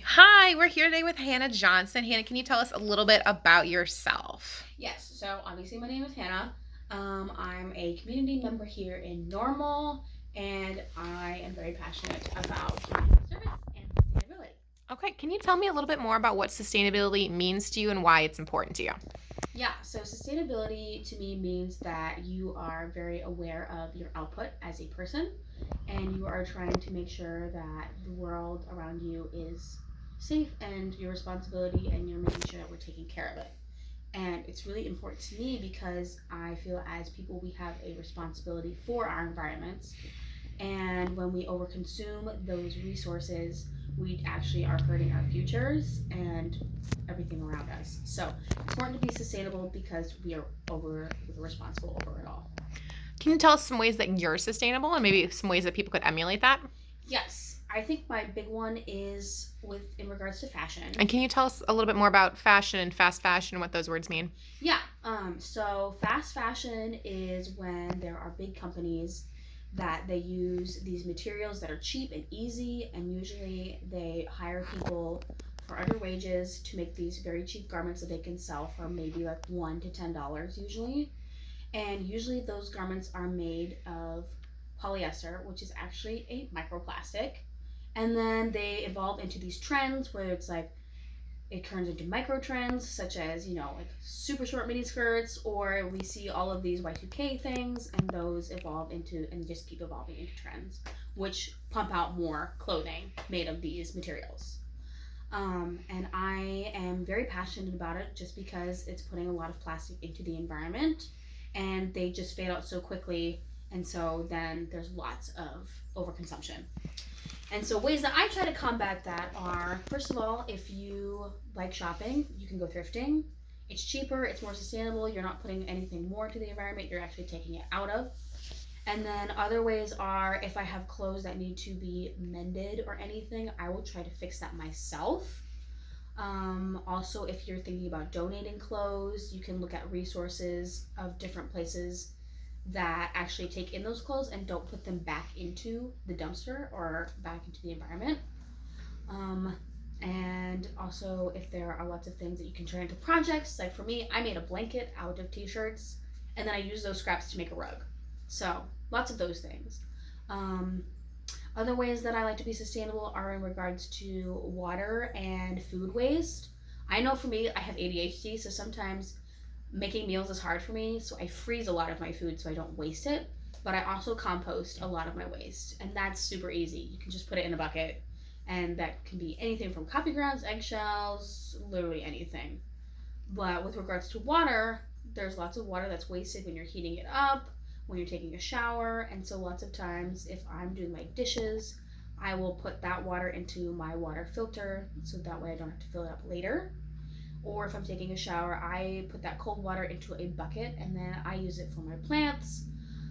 Hi, we're here today with Hannah Johnson. Hannah, can you tell us a little bit about yourself? Yes, so obviously my name is Hannah. I'm a community member here in Normal, and I am very passionate about community service and sustainability. Okay, can you tell me a little bit more about what sustainability means to you and why it's important to you? Yeah, so sustainability to me means that you are very aware of your output as a person, and you are trying to make sure that the world around you is safe and your responsibility, and you're making sure that we're taking care of it. And it's really important to me because I feel as people we have a responsibility for our environments. And when we overconsume those resources, we actually are hurting our futures and everything around us. So it's important to be sustainable because we're responsible over it all. Can you tell us some ways that you're sustainable and maybe some ways that people could emulate that? Yes, I think my big one is with in regards to fashion. And can you tell us a little bit more about fashion and fast fashion and what those words mean? Yeah. So fast fashion is when there are big companies that they use these materials that are cheap and easy, and usually they hire people for under wages to make these very cheap garments that they can sell for maybe like $1 to $10 usually. And usually those garments are made of polyester, which is actually a microplastic. And then they evolve into these trends where it's like it turns into micro trends such as like super short mini skirts, or we see all of these Y2K things, and those evolve into and just keep evolving into trends which pump out more clothing made of these materials. And I am very passionate about it just because it's putting a lot of plastic into the environment, and they just fade out so quickly, and so then there's lots of overconsumption. And so ways that I try to combat that are, first of all, if you like shopping, you can go thrifting. It's cheaper, it's more sustainable, you're not putting anything more to the environment, you're actually taking it out of. And then other ways are, if I have clothes that need to be mended or anything, I will try to fix that myself. Also, if you're thinking about donating clothes, you can look at resources of different places that actually take in those clothes and don't put them back into the dumpster or back into the environment. Um, and also, if there are lots of things that you can turn into projects, like for me, I made a blanket out of t shirts, and then I used those scraps to make a rug. So, lots of those things. Um, Other ways that I like to be sustainable are in regards to water and food waste. I know for me, I have ADHD, so sometimes making meals is hard for me, so I freeze a lot of my food so I don't waste it. But I also compost a lot of my waste, and that's super easy. You can just put it in a bucket, and that can be anything from coffee grounds, eggshells, literally anything. But with regards to water, there's lots of water that's wasted when you're heating it up, when you're taking a shower, and so lots of times if I'm doing my dishes, I will put that water into my water filter so that way I don't have to fill it up later. Or if I'm taking a shower, I put that cold water into a bucket and then I use it for my plants.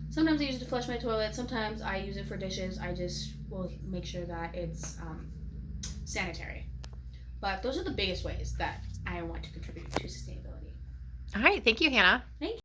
Sometimes I use it to flush my toilet. Sometimes I use it for dishes. I just will make sure that it's sanitary. But those are the biggest ways that I want to contribute to sustainability. All right, thank you, Hannah. Thank you.